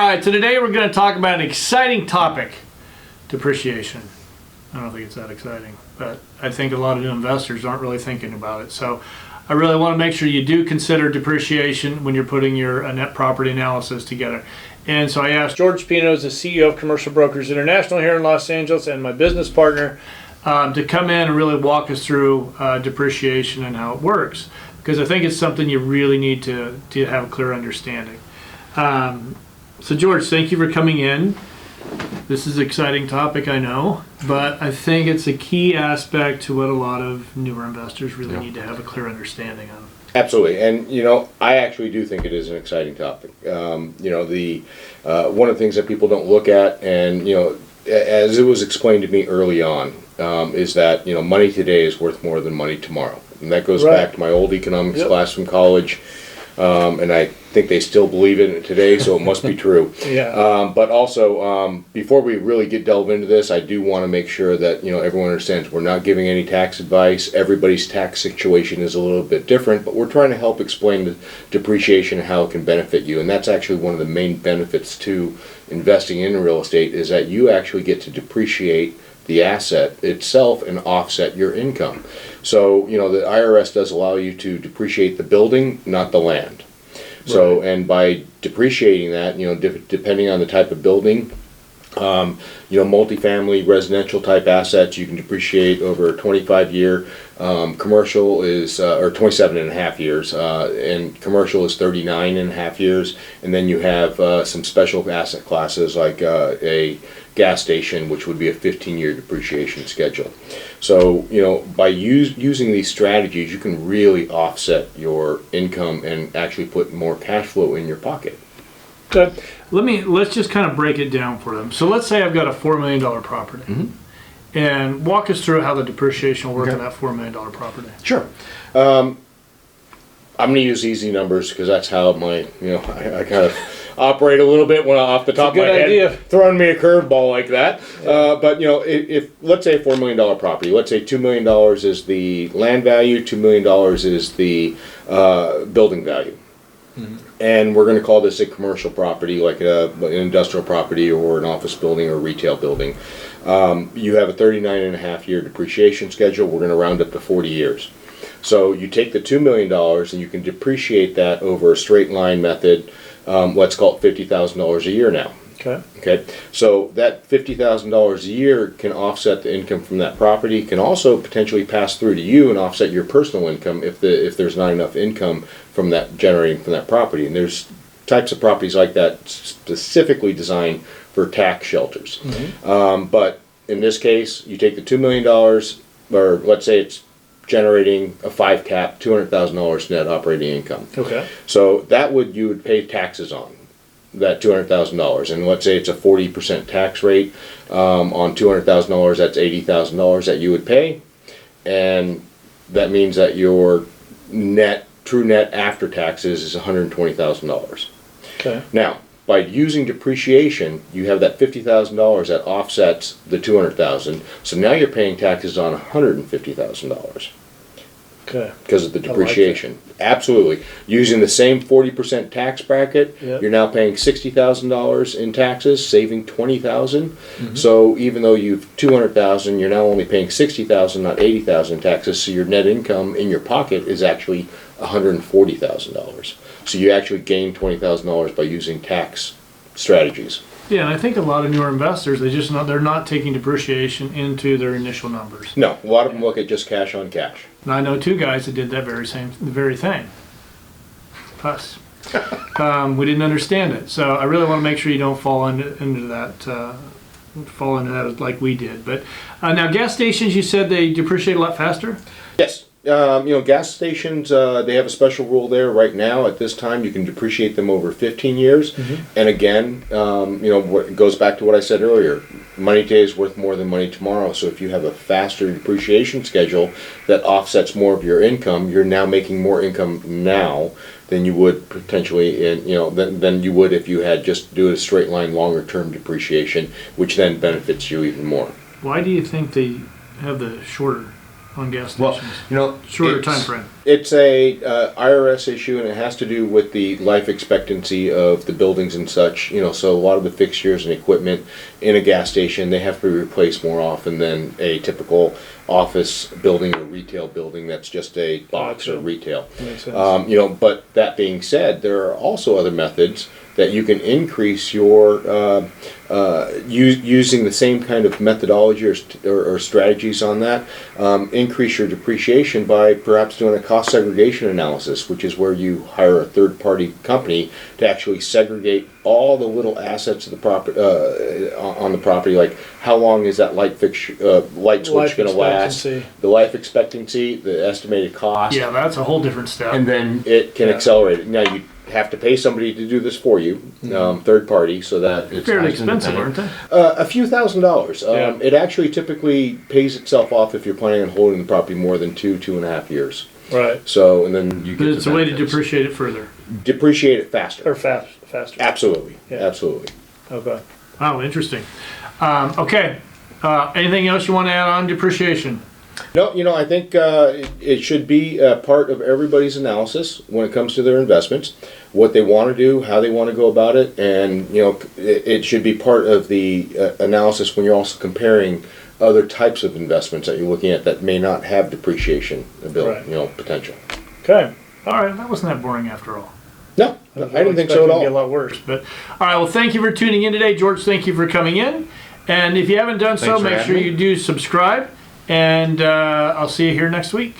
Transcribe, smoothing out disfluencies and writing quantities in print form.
right, so today we're going to talk about an exciting topic, depreciation. I don't think it's that exciting, but I think a lot of new investors aren't really thinking about it. So I really want to make sure you do consider depreciation when you're putting your net property analysis together. And so I asked George Pino, the CEO of Commercial Brokers International here in Los Angeles, and my business partner to come in and really walk us through depreciation and how it works, because I think it's something you really need to have a clear understanding. So George, thank you for coming in. This is an exciting topic, I know, but I think it's a key aspect to what a lot of newer investors really need to have a clear understanding of. Absolutely, and I actually do think it is an exciting topic. One of the things that people don't look at, and as it was explained to me early on, is that money today is worth more than money tomorrow, and that goes back to my old economics class from college. And I think they still believe in it today, so it must be true. But also, before we really delve into this, I do want to make sure that everyone understands we're not giving any tax advice. Everybody's tax situation is a little bit different, but we're trying to help explain the depreciation and how it can benefit you. And that's actually one of the main benefits to investing in real estate, is that you actually get to depreciate the asset itself and offset your income. So, the IRS does allow you to depreciate the building, not the land. So, and by depreciating that, depending on the type of building, multifamily residential type assets, you can depreciate over a 25-year. Commercial is, or 27 and a half years, and commercial is 39 and a half years. And then you have some special asset classes like a gas station, which would be a 15-year depreciation schedule. So, by using these strategies, you can really offset your income and actually put more cash flow in your pocket. Okay. Let's just kind of break it down for them. So let's say I've got a $4 million property, and walk us through how the depreciation will work on that $4 million property. Sure. I'm going to use easy numbers because that's how I kind of operate a little bit when off the top of my head, throwing me a curveball like that. But if let's say a $4 million property, let's say $2 million is the land value, $2 million is the building value. And we're going to call this a commercial property, like an industrial property or an office building or retail building. You have a 39 and a half year depreciation schedule. We're going to round up to 40 years. So you take the $2 million and you can depreciate that over a straight line method. Let's call it $50,000 a year now. Okay. So that $50,000 a year can offset the income from that property. Can also potentially pass through to you and offset your personal income if there's not enough income from that generating from that property. And there's types of properties like that specifically designed for tax shelters. But in this case, you take the $2 million, or let's say it's generating a 5 cap, $200,000 net operating income. So that you would pay taxes on that $200,000, and let's say it's a 40% tax rate on $200,000. That's $80,000 that you would pay, and that means that your true net after taxes is $120,000. Now, by using depreciation, you have that $50,000 that offsets the $200,000. So now you're paying taxes on $150,000. Because of the depreciation. Absolutely. Using the same 40% tax bracket, you're now paying $60,000 in taxes, saving $20,000. So even though you've $200,000, you're now only paying $60,000, not $80,000 in taxes. So your net income in your pocket is actually $140,000. So you actually gain $20,000 by using tax strategies. Yeah, and I think a lot of newer investors, they're not taking depreciation into their initial numbers. No, a lot of them look at just cash on cash. And I know two guys that did that very thing. Us. We didn't understand it, so I really want to make sure you don't fall into that like we did. But now, gas stations, you said they depreciate a lot faster? Yes. Gas stations, they have a special rule there right now. At this time, you can depreciate them over 15 years. And again, it goes back to what I said earlier. Money today is worth more than money tomorrow. So if you have a faster depreciation schedule that offsets more of your income, you're now making more income now than you would potentially than you would if you had just do a straight line longer term depreciation, which then benefits you even more. Why do you think they have the shorter on gas Well, stations? you know, Shorter time frame. It's a IRS issue, and it has to do with the life expectancy of the buildings and such. You know, so a lot of the fixtures and equipment in a gas station, they have to be replaced more often than a typical office building or retail building that's just a box or retail. Makes sense. You know, but that being said, there are also other methods that you can increase your using the same kind of methodology or strategies on that. Increase your depreciation by perhaps doing a cost segregation analysis, which is where you hire a third-party company to actually segregate all the little assets of the property on the property, like how long is that light switch going to last, the life expectancy, the estimated cost. Yeah, that's a whole different step. And then it can accelerate it. Now you have to pay somebody to do this for you, third party, so that it's fairly expensive, aren't they? a few $1,000s. It actually typically pays itself off if you're planning on holding the property more than 2.5 years. Right. So, and then you get But it's a way to benefits. depreciate it further. Depreciate it faster. Or faster. Absolutely. Yeah. Absolutely. Okay. Wow, interesting. Okay. Anything else you want to add on depreciation? No, you know, I think it should be a part of everybody's analysis when it comes to their investments, what they want to do, how they want to go about it, and, you know, it should be part of the analysis when you're also comparing other types of investments that you're looking at that may not have depreciation ability, Right. you know, potential. Okay. All right. That wasn't that boring after all. No, I didn't think so at It would be a all. lot worse. But all right. Well, thank you for tuning in today, George. Thank you for coming in. And if you haven't done so, Thanks for make having sure me. you do subscribe. And I'll see you here next week.